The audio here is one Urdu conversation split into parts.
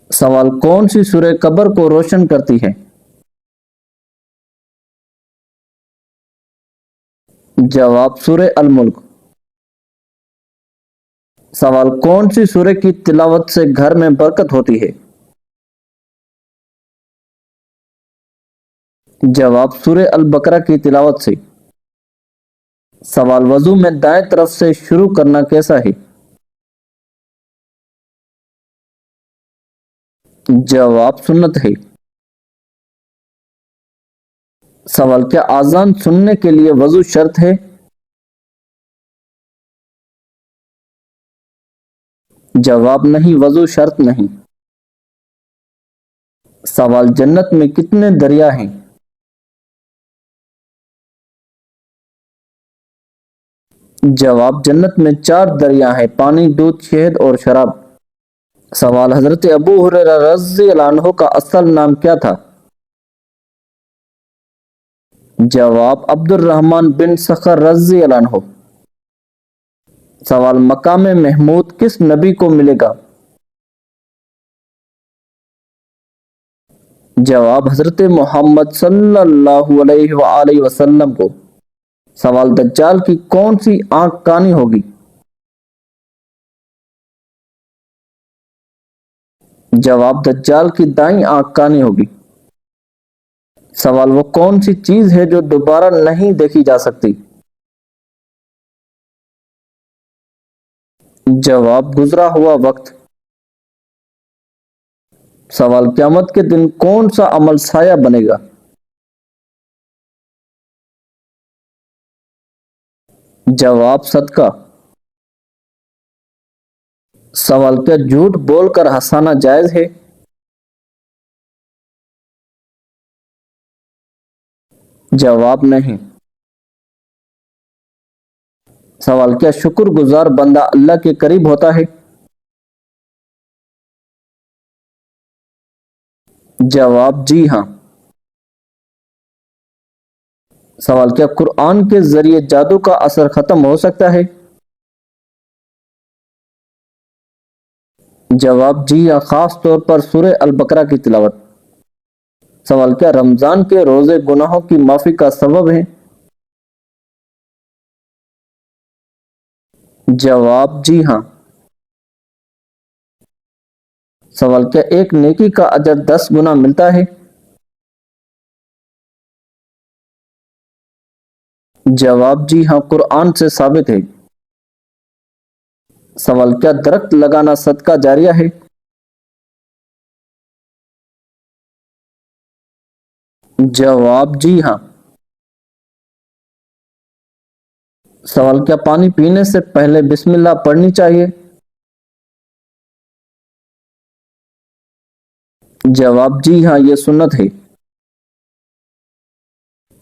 سوال کون سی سورہ قبر کو روشن کرتی ہے؟ جواب سورہ الملک۔ سوال کون سی سورہ کی تلاوت سے گھر میں برکت ہوتی ہے؟ جواب سورہ البقرہ کی تلاوت سے۔ سوال وضو میں دائیں طرف سے شروع کرنا کیسا ہے؟ جواب سنت ہے۔ سوال کیا اذان سننے کے لیے وضو شرط ہے؟ جواب نہیں، وضو شرط نہیں۔ سوال جنت میں کتنے دریا ہیں؟ جواب جنت میں 4 دریا ہیں، پانی، دودھ، شہد اور شراب۔ سوال حضرت ابو ہریرہ رضی اللہ عنہ کا اصل نام کیا تھا؟ جواب عبد الرحمن بن صخر رضی اللہ عنہ۔ سوال مقام محمود کس نبی کو ملے گا؟ جواب حضرت محمد صلی اللہ علیہ وآلہ وسلم کو۔ سوال دجال کی کون سی آنکھ کانی ہوگی؟ جواب دجال کی دائیں آنکھ کانی ہوگی۔ سوال وہ کون سی چیز ہے جو دوبارہ نہیں دیکھی جا سکتی؟ جواب گزرا ہوا وقت۔ سوال قیامت کے دن کون سا عمل سایہ بنے گا؟ جواب صدقہ۔ سوال کیا جھوٹ بول کر ہنسانا جائز ہے؟ جواب نہیں۔ سوال کیا شکر گزار بندہ اللہ کے قریب ہوتا ہے؟ جواب جی ہاں۔ سوال کیا قرآن کے ذریعے جادو کا اثر ختم ہو سکتا ہے؟ جواب جی ہاں، خاص طور پر سورہ البقرہ کی تلاوت۔ سوال کیا رمضان کے روزے گناہوں کی معافی کا سبب ہیں؟ جواب جی ہاں۔ سوال کیا ایک نیکی کا اجر 10 گنا ملتا ہے؟ جواب جی ہاں، قرآن سے ثابت ہے۔ سوال کیا درخت لگانا صدقہ جاریہ ہے؟ جواب جی ہاں۔ سوال کیا پانی پینے سے پہلے بسم اللہ پڑھنی چاہیے؟ جواب جی ہاں، یہ سنت ہے۔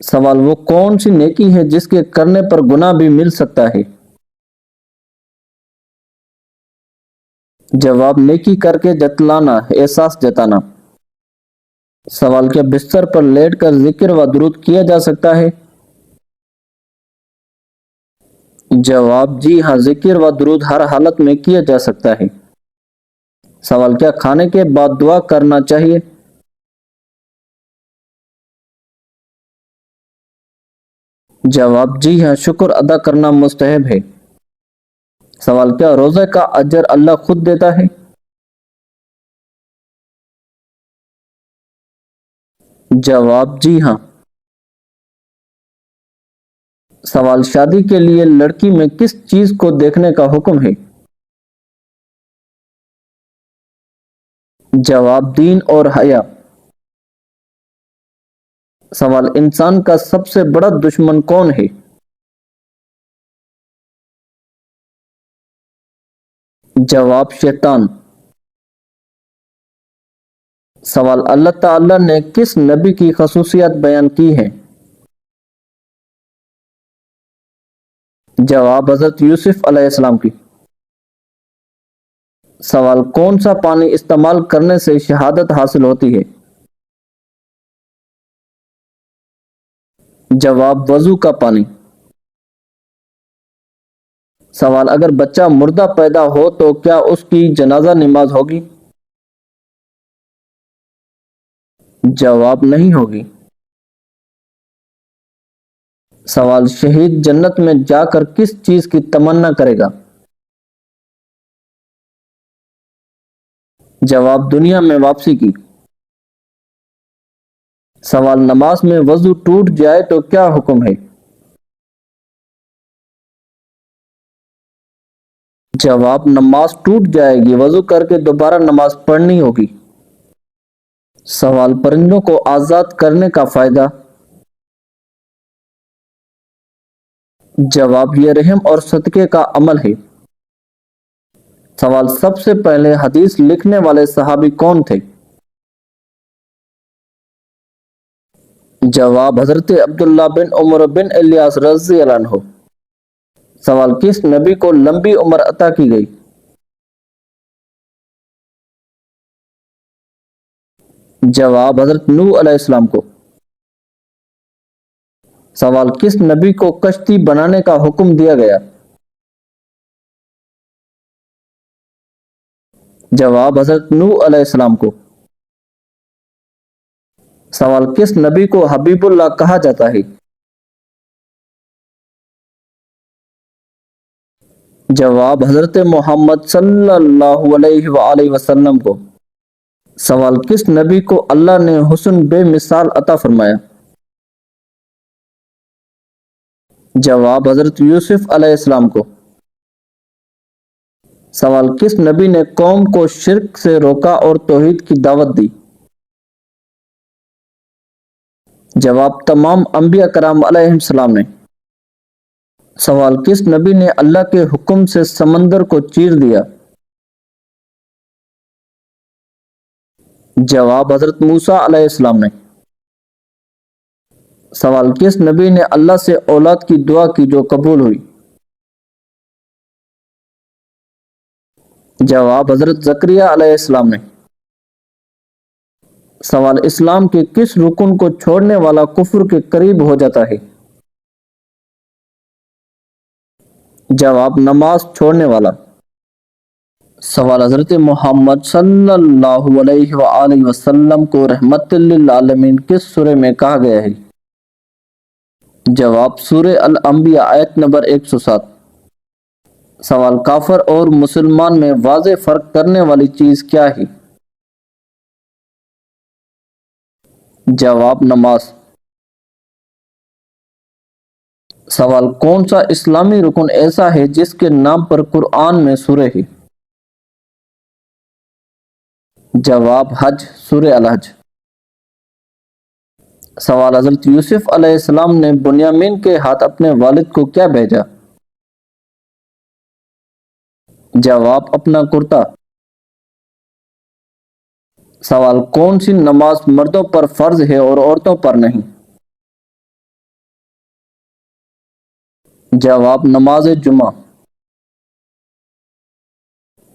سوال وہ کون سی نیکی ہے جس کے کرنے پر گناہ بھی مل سکتا ہے؟ جواب نیکی کر کے جتلانا، احساس جتانا۔ سوال کیا بستر پر لیٹ کر ذکر و درود کیا جا سکتا ہے؟ جواب جی ہاں، ذکر و درود ہر حالت میں کیا جا سکتا ہے۔ سوال کیا کھانے کے بعد دعا کرنا چاہیے؟ جواب جی ہاں، شکر ادا کرنا مستحب ہے۔ سوال کیا روزے کا اجر اللہ خود دیتا ہے؟ جواب جی ہاں۔ سوال شادی کے لیے لڑکی میں کس چیز کو دیکھنے کا حکم ہے؟ جواب دین اور حیا۔ سوال انسان کا سب سے بڑا دشمن کون ہے؟ جواب شیطان۔ سوال اللہ تعالی نے کس نبی کی خصوصیات بیان کی ہیں؟ جواب حضرت یوسف علیہ السلام کی۔ سوال کون سا پانی استعمال کرنے سے شہادت حاصل ہوتی ہے؟ جواب وضو کا پانی۔ سوال اگر بچہ مردہ پیدا ہو تو کیا اس کی جنازہ نماز ہوگی؟ جواب نہیں ہوگی۔ سوال شہید جنت میں جا کر کس چیز کی تمنا کرے گا؟ جواب دنیا میں واپسی کی۔ سوال نماز میں وضو ٹوٹ جائے تو کیا حکم ہے؟ جواب نماز ٹوٹ جائے گی، وضو کر کے دوبارہ نماز پڑھنی ہوگی۔ سوال پرندوں کو آزاد کرنے کا فائدہ؟ جواب یہ رحم اور صدقے کا عمل ہے۔ سوال سب سے پہلے حدیث لکھنے والے صحابی کون تھے؟ جواب حضرت عبداللہ بن عمر بن الیاس رضی اللہ عنہ۔ سوال کس نبی کو لمبی عمر عطا کی گئی؟ جواب حضرت نوح علیہ السلام کو۔ سوال کس نبی کو کشتی بنانے کا حکم دیا گیا؟ جواب حضرت نوح علیہ السلام کو۔ سوال کس نبی کو حبیب اللہ کہا جاتا ہے؟ جواب حضرت محمد صلی اللہ علیہ وآلہ وسلم کو۔ سوال کس نبی کو اللہ نے حسن بے مثال عطا فرمایا؟ جواب حضرت یوسف علیہ السلام کو۔ سوال کس نبی نے قوم کو شرک سے روکا اور توحید کی دعوت دی؟ جواب تمام انبیاء کرام علیہ السلام نے۔ سوال کس نبی نے اللہ کے حکم سے سمندر کو چیر دیا؟ جواب حضرت موسیٰ علیہ السلام نے۔ سوال کس نبی نے اللہ سے اولاد کی دعا کی جو قبول ہوئی؟ جواب حضرت زکریہ علیہ السلام نے۔ سوال اسلام کے کس رکن کو چھوڑنے والا کفر کے قریب ہو جاتا ہے؟ جواب نماز چھوڑنے والا۔ سوال حضرت محمد صلی اللہ علیہ وآلہ وسلم کو رحمت للعالمین کس سورہ میں کہا گیا ہے؟ جواب سورہ الانبیاء آیت نمبر 107۔ سوال کافر اور مسلمان میں واضح فرق کرنے والی چیز کیا ہے؟ جواب نماز۔ سوال کون سا اسلامی رکن ایسا ہے جس کے نام پر قرآن میں سورہ ہے؟ جواب حج، سورہ الحج۔ سوال حضرت یوسف علیہ السلام نے بنیامین کے ہاتھ اپنے والد کو کیا بھیجا؟ جواب اپنا کرتا۔ سوال کون سی نماز مردوں پر فرض ہے اور عورتوں پر نہیں؟ جواب نماز جمعہ۔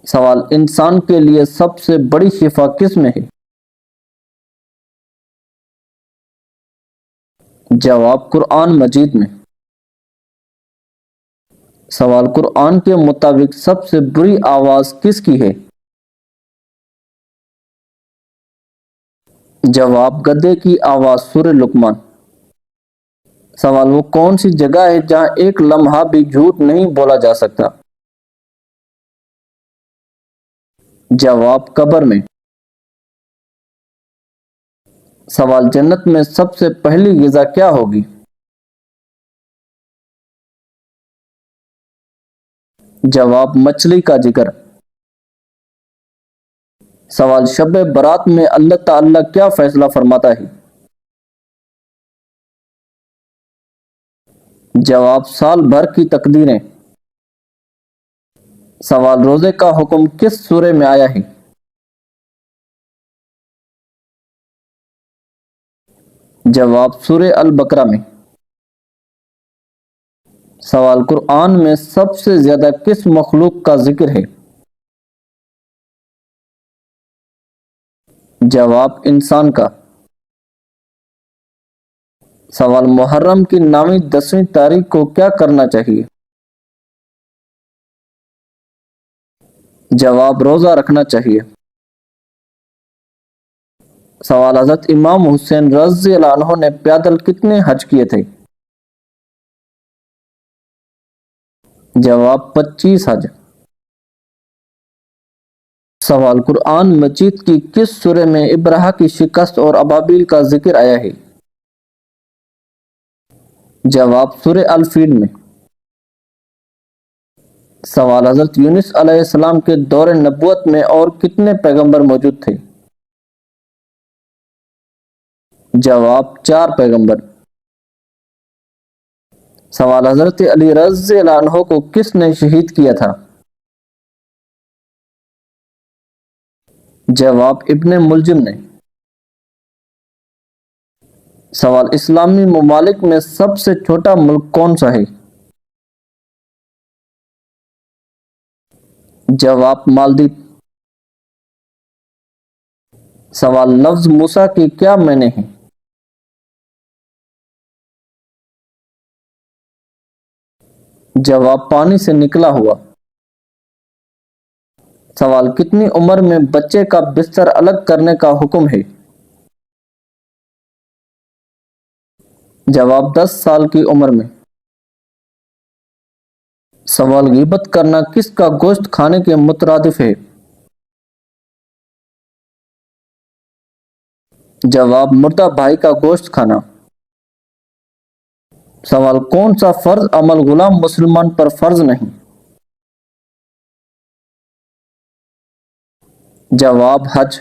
سوال انسان کے لیے سب سے بڑی شفا کس میں ہے؟ جواب قرآن مجید میں۔ سوال قرآن کے مطابق سب سے بری آواز کس کی ہے؟ جواب گدھے کی آواز، سورہ لقمان۔ سوال وہ کون سی جگہ ہے جہاں ایک لمحہ بھی جھوٹ نہیں بولا جا سکتا؟ جواب قبر میں۔ سوال جنت میں سب سے پہلی غذا کیا ہوگی؟ جواب مچھلی کا جگر۔ سوال شب برات میں اللہ تعالیٰ کیا فیصلہ فرماتا ہے؟ جواب سال بھر کی تقدیریں۔ سوال روزے کا حکم کس سورہ میں آیا ہے؟ جواب سورہ البقرہ میں۔ سوال قرآن میں سب سے زیادہ کس مخلوق کا ذکر ہے؟ جواب انسان کا۔ سوال محرم کی نامی 10ویں تاریخ کو کیا کرنا چاہیے؟ جواب روزہ رکھنا چاہیے۔ سوال: حضرت امام حسین رضی اللہ عنہ نے پیدل کتنے حج کیے تھے؟ جواب: 25 حج۔ سوال: قرآن مجید کی کس سورہ میں ابرہہ کی شکست اور ابابیل کا ذکر آیا ہے؟ جواب: سورہ الفیل میں۔ سوال: حضرت یونس علیہ السلام کے دور نبوت میں اور کتنے پیغمبر موجود تھے؟ جواب: 4 پیغمبر۔ سوال: حضرت علی رضی اللہ عنہ کو کس نے شہید کیا تھا؟ جواب: ابن ملجم نے۔ سوال: اسلامی ممالک میں سب سے چھوٹا ملک کون سا ہے؟ جواب: مالدیپ۔ سوال: لفظ موسیٰ کی کیا معنی ہے؟ جواب: پانی سے نکلا ہوا۔ سوال: کتنی عمر میں بچے کا بستر الگ کرنے کا حکم ہے؟ جواب: 10 سال کی عمر میں۔ سوال: غیبت کرنا کس کا گوشت کھانے کے مترادف ہے؟ جواب: مردہ بھائی کا گوشت کھانا۔ سوال: کون سا فرض عمل غلام مسلمان پر فرض نہیں؟ جواب: حج۔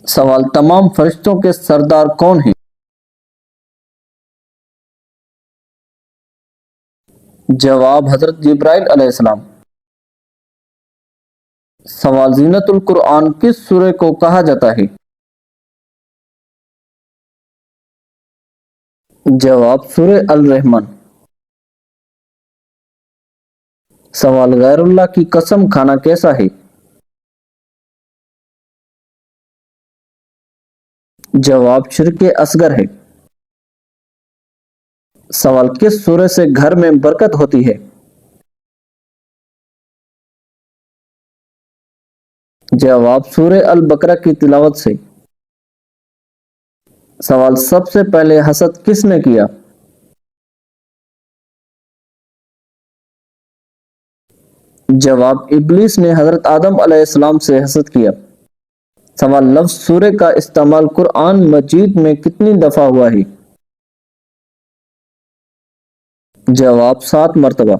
سوال: تمام فرشتوں کے سردار کون ہیں؟ جواب: حضرت جبرائیل علیہ السلام۔ سوال: زینت القرآن کس سورہ کو کہا جاتا ہے؟ جواب: سورہ الرحمن۔ سوال: غیر اللہ کی قسم کھانا کیسا ہے؟ جواب: شرک اصغر ہے۔ سوال: کس سورہ سے گھر میں برکت ہوتی ہے؟ جواب: سورہ البقرہ کی تلاوت سے۔ سوال: سب سے پہلے حسد کس نے کیا؟ جواب: ابلیس نے حضرت آدم علیہ السلام سے حسد کیا۔ سوال: لفظ سورہ کا استعمال قرآن مجید میں کتنی دفعہ ہوا ہے؟ جواب: 7 مرتبہ۔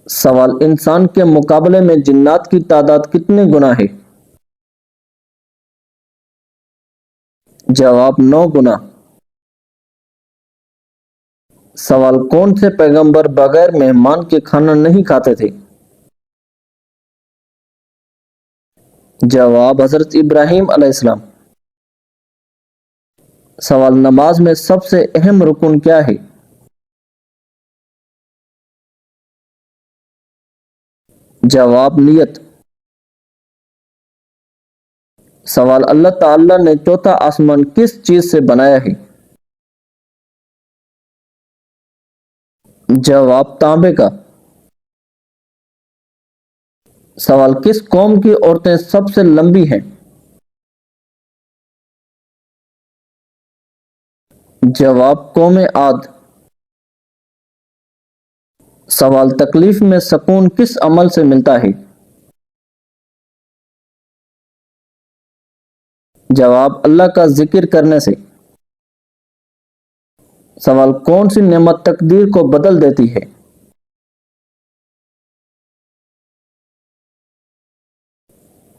سوال: انسان کے مقابلے میں جنات کی تعداد کتنے گنا ہے؟ جواب: 9 گنا۔ سوال: کون سے پیغمبر بغیر مہمان کے کھانا نہیں کھاتے تھے؟ جواب: حضرت ابراہیم علیہ السلام۔ سوال: نماز میں سب سے اہم رکن کیا ہے؟ جواب: نیت۔ سوال: اللہ تعالیٰ نے چوتھا آسمان کس چیز سے بنایا ہے؟ جواب: تانبے کا۔ سوال: کس قوم کی عورتیں سب سے لمبی ہیں؟ جواب: قوم عاد۔ سوال: تکلیف میں سکون کس عمل سے ملتا ہے؟ جواب: اللہ کا ذکر کرنے سے۔ سوال: کون سی نعمت تقدیر کو بدل دیتی ہے؟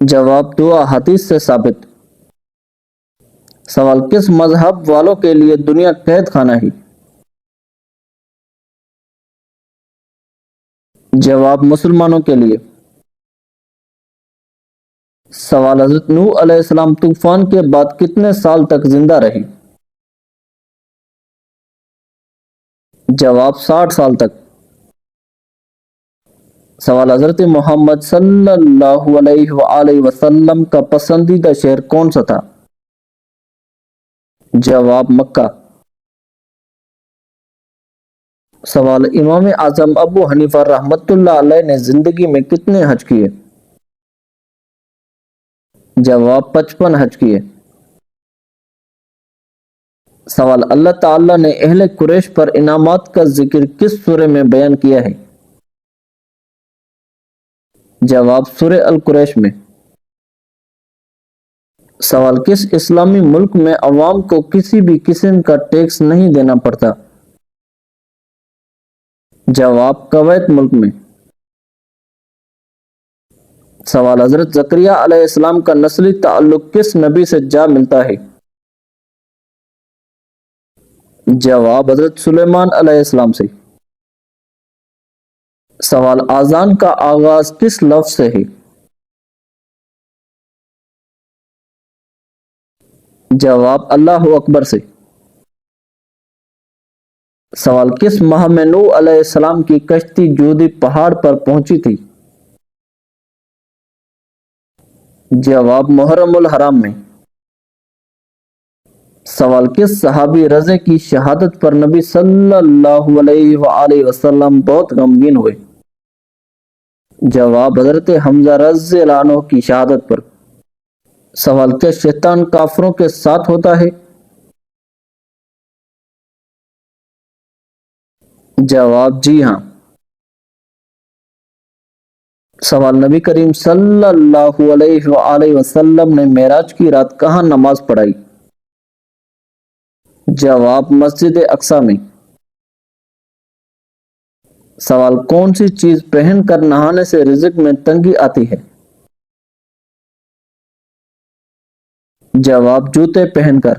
جواب: دعا، حدیث سے ثابت۔ سوال: کس مذہب والوں کے لیے دنیا قید خانہ ہے؟ جواب: مسلمانوں کے لیے۔ سوال: حضرت نوح علیہ السلام طوفان کے بعد کتنے سال تک زندہ رہے؟ جواب: 60 سال تک۔ سوال: حضرت محمد صلی اللہ علیہ وآلہ وسلم کا پسندیدہ شہر کون سا تھا؟ جواب: مکہ۔ سوال: امام اعظم ابو حنیفہ رحمۃ اللہ علیہ نے زندگی میں کتنے حج کیے؟ جواب 55 حج کیے۔ سوال اللہ تعالیٰ نے اہل قریش پر انعامات کا ذکر کس سورہ میں بیان کیا ہے؟ جواب سورہ القریش میں۔ سوال کس اسلامی ملک میں عوام کو کسی بھی قسم کا ٹیکس نہیں دینا پڑتا؟ جواب کویت ملک میں۔ سوال حضرت زکریا علیہ السلام کا نسلی تعلق کس نبی سے جا ملتا ہے؟ جواب حضرت سلیمان علیہ السلام سے۔ سوال اذان کا آغاز کس لفظ سے ہے؟ جواب اللہ اکبر سے۔ سوال کس ماہ میں نوح علیہ السلام کی کشتی جودی پہاڑ پر پہنچی تھی؟ جواب محرم الحرام میں۔ سوال کس صحابی رضی کی شہادت پر نبی صلی اللہ علیہ وآلہ وسلم بہت غمگین ہوئے؟ جواب حضرت حمزہ رضی اللہ عنہ کی شہادت پر۔ سوال کیا شیطان کافروں کے ساتھ ہوتا ہے؟ جواب جی ہاں۔ سوال نبی کریم صلی اللہ علیہ وآلہ وسلم نے معراج کی رات کہاں نماز پڑھائی؟ جواب مسجد اقصی میں۔ سوال کون سی چیز پہن کر نہانے سے رزق میں تنگی آتی ہے؟ جواب جوتے پہن کر۔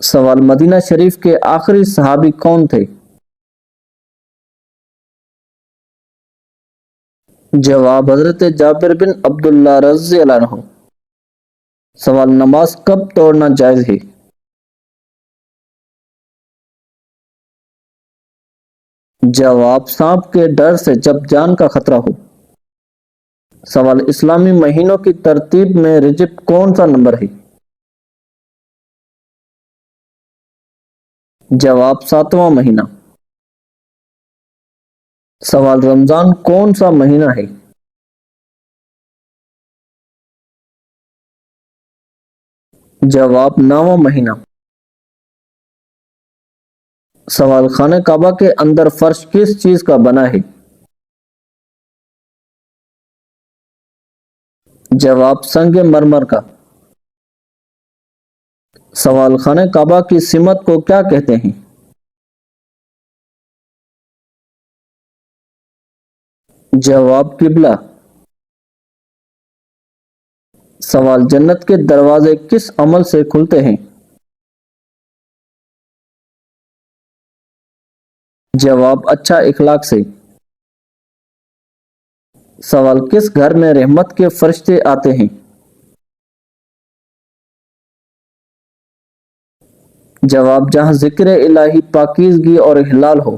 سوال مدینہ شریف کے آخری صحابی کون تھے؟ جواب حضرت جابر بن عبداللہ رضی اللہ عنہ۔ سوال نماز کب توڑنا جائز ہے؟ جواب سانپ کے ڈر سے جب جان کا خطرہ ہو۔ سوال اسلامی مہینوں کی ترتیب میں رجب کون سا نمبر ہے؟ جواب 7واں مہینہ۔ سوال رمضان کون سا مہینہ ہے؟ جواب 9واں مہینہ۔ سوال خانہ کعبہ کے اندر فرش کس چیز کا بنا ہے؟ جواب سنگ مرمر کا۔ سوال خانہ کعبہ کی سمت کو کیا کہتے ہیں؟ جواب قبلہ۔ سوال جنت کے دروازے کس عمل سے کھلتے ہیں؟ جواب اچھا اخلاق سے۔ سوال کس گھر میں رحمت کے فرشتے آتے ہیں؟ جواب جہاں ذکر الہی پاکیزگی اور احلال ہو۔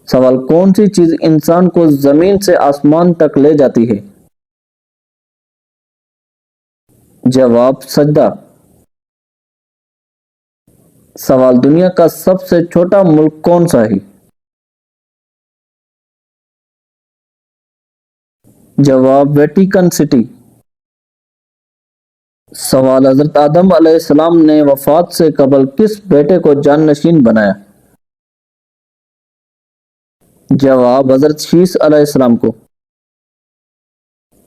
سوال کون سی چیز انسان کو زمین سے آسمان تک لے جاتی ہے؟ جواب سجدہ۔ سوال دنیا کا سب سے چھوٹا ملک کون سا ہے؟ جواب ویٹیکن سٹی۔ سوال حضرت آدم علیہ السلام نے وفات سے قبل کس بیٹے کو جانشین بنایا؟ جواب حضرت شیس علیہ السلام کو۔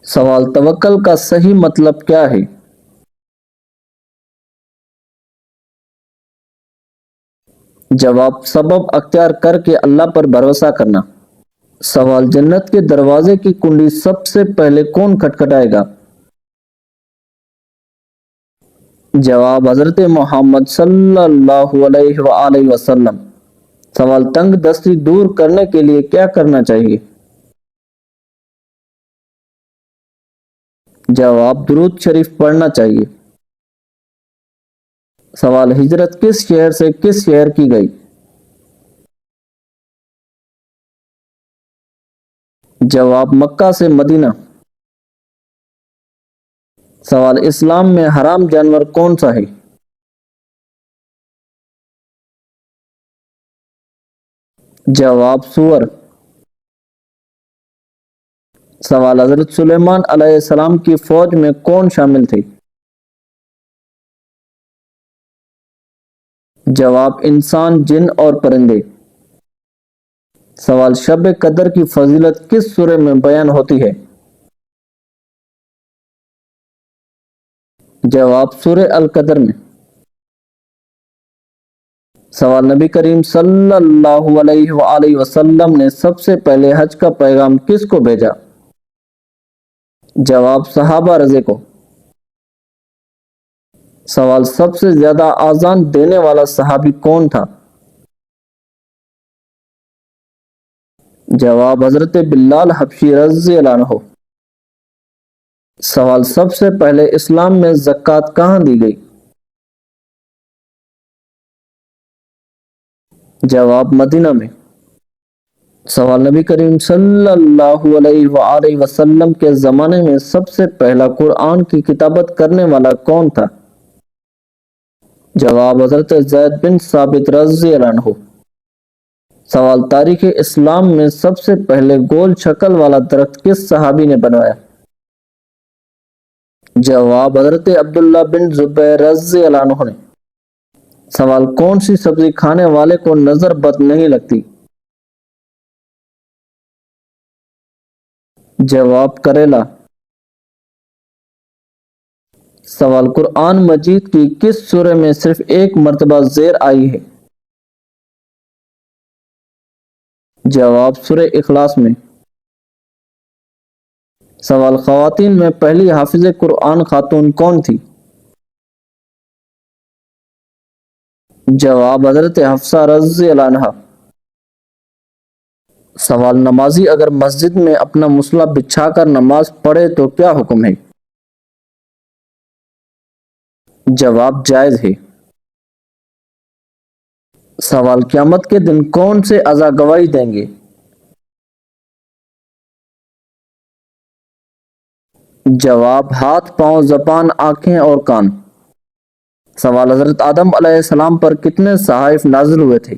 سوال توکل کا صحیح مطلب کیا ہے؟ جواب سبب اختیار کر کے اللہ پر بھروسہ کرنا۔ سوال جنت کے دروازے کی کنڈی سب سے پہلے کون کھٹکھٹائے گا؟ جواب حضرت محمد صلی اللہ علیہ وآلہ وسلم۔ سوال تنگ دستی دور کرنے کے لیے کیا کرنا چاہیے؟ جواب درود شریف پڑھنا چاہیے۔ سوال ہجرت کس شہر سے کس شہر کی گئی؟ جواب مکہ سے مدینہ۔ سوال اسلام میں حرام جانور کون سا ہے؟ جواب سور۔ سوال حضرت سلیمان علیہ السلام کی فوج میں کون شامل تھے؟ جواب انسان، جن اور پرندے۔ سوال شب قدر کی فضیلت کس سورہ میں بیان ہوتی ہے؟ جواب سورہ القدر میں۔ سوال نبی کریم صلی اللہ علیہ وآلہ وسلم نے سب سے پہلے حج کا پیغام کس کو بھیجا؟ جواب صحابہ رضی کو۔ سوال سب سے زیادہ آزان دینے والا صحابی کون تھا؟ جواب حضرت بلال حبشی رضی اللہ عنہ۔ سوال سب سے پہلے اسلام میں زکوٰۃ کہاں دی گئی؟ جواب مدینہ میں۔ سوال نبی کریم صلی اللہ علیہ وآلہ وسلم کے زمانے میں سب سے پہلا قرآن کی کتابت کرنے والا کون تھا؟ جواب حضرت زید بن ثابت رضی اللہ عنہ۔ سوال تاریخ اسلام میں سب سے پہلے گول شکل والا درخت کس صحابی نے بنوایا؟ جواب حضرت عبداللہ بن زبیر رضی اللہ عنہ نے۔ سوال کون سی سبزی کھانے والے کو نظر بد نہیں لگتی؟ جواب کریلا۔ سوال قرآن مجید کی کس سورہ میں صرف ایک مرتبہ زیر آئی ہے؟ جواب سورہ اخلاص میں۔ سوال خواتین میں پہلی حافظ قرآن خاتون کون تھی؟ جواب حضرت حفصہ رضی اللہ عنہا۔ سوال نمازی اگر مسجد میں اپنا مصلی بچھا کر نماز پڑھے تو کیا حکم ہے؟ جواب جائز ہے۔ سوال قیامت کے دن کون سے اعضاء گواہی دیں گے؟ جواب ہاتھ، پاؤں، زبان، آنکھیں اور کان۔ سوال حضرت آدم علیہ السلام پر کتنے صحائف نازل ہوئے تھے؟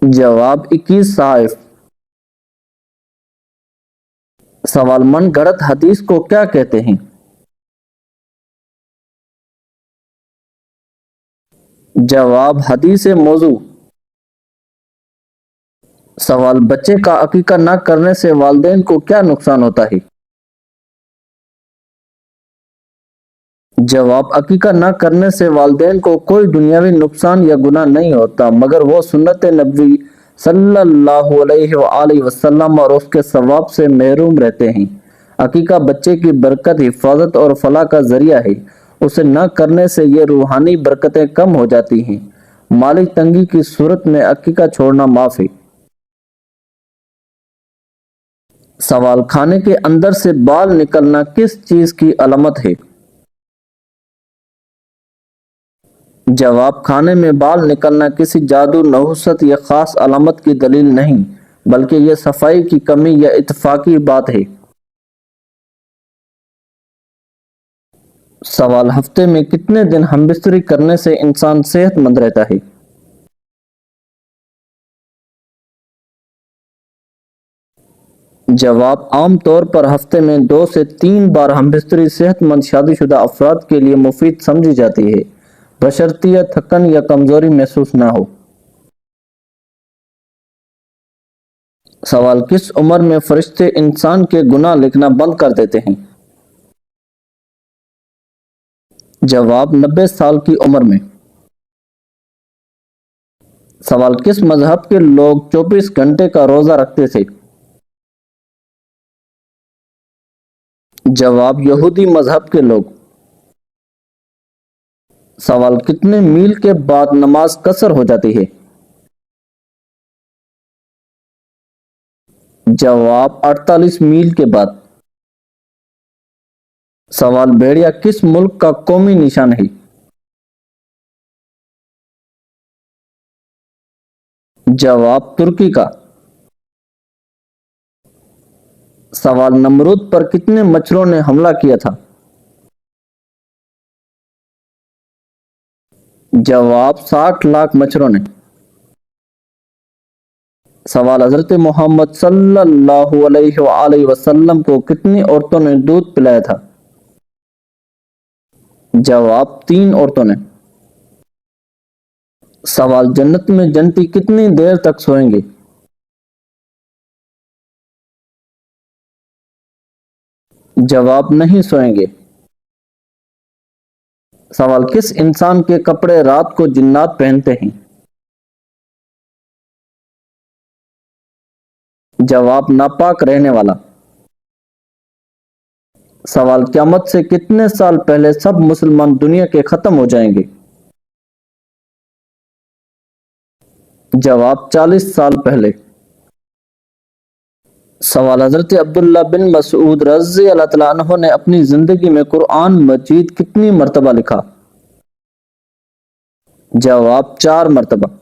جواب 21 صحائف۔ سوال من گھڑت حدیث کو کیا کہتے ہیں؟ جواب حدیث موضوع۔ سوال بچے کا عقیقہ نہ کرنے سے والدین کو کیا نقصان ہوتا ہے؟ جواب عقیقہ نہ کرنے سے والدین کو کوئی دنیاوی نقصان یا گناہ نہیں ہوتا، مگر وہ سنت نبوی صلی اللہ علیہ وآلہ وسلم اور اس کے ثواب سے محروم رہتے ہیں۔ عقیقہ بچے کی برکت، حفاظت اور فلاح کا ذریعہ ہے۔ اسے نہ کرنے سے یہ روحانی برکتیں کم ہو جاتی ہیں۔ مالی تنگی کی صورت میں عقیقہ چھوڑنا معاف ہے۔ سوال کھانے کے اندر سے بال نکلنا کس چیز کی علامت ہے؟ جواب کھانے میں بال نکلنا کسی جادو، نحوست یا خاص علامت کی دلیل نہیں، بلکہ یہ صفائی کی کمی یا اتفاقی بات ہے۔ سوال ہفتے میں کتنے دن ہم بستری کرنے سے انسان صحت مند رہتا ہے؟ جواب عام طور پر ہفتے میں 2 سے 3 بار ہم بستری صحت مند شادی شدہ افراد کے لیے مفید سمجھی جاتی ہے، بشرطیہ تھکن یا کمزوری محسوس نہ ہو۔ سوال کس عمر میں فرشتے انسان کے گناہ لکھنا بند کر دیتے ہیں؟ جواب 90 سال کی عمر میں۔ سوال کس مذہب کے لوگ 24 گھنٹے کا روزہ رکھتے تھے؟ جواب یہودی مذہب کے لوگ۔ سوال کتنے میل کے بعد نماز قصر ہو جاتی ہے؟ جواب 48 میل کے بعد۔ سوال بھیڑیا کس ملک کا قومی نشان ہے؟ جواب ترکی کا۔ سوال نمرود پر کتنے مچھروں نے حملہ کیا تھا؟ جواب 60 لاکھ مچھروں نے۔ سوال حضرت محمد صلی اللہ علیہ وآلہ وسلم کو کتنی عورتوں نے دودھ پلایا تھا؟ جواب 3 عورتوں نے۔ سوال جنت میں جنتی کتنی دیر تک سوئیں گے؟ جواب نہیں سوئیں گے۔ سوال کس انسان کے کپڑے رات کو جنات پہنتے ہیں؟ جواب ناپاک رہنے والا۔ سوال قیامت سے کتنے سال پہلے سب مسلمان دنیا کے ختم ہو جائیں گے؟ جواب 40 سال پہلے۔ سوال حضرت عبداللہ بن مسعود رضی اللہ تعالیٰ عنہ نے اپنی زندگی میں قرآن مجید کتنی مرتبہ لکھا؟ جواب 4 مرتبہ۔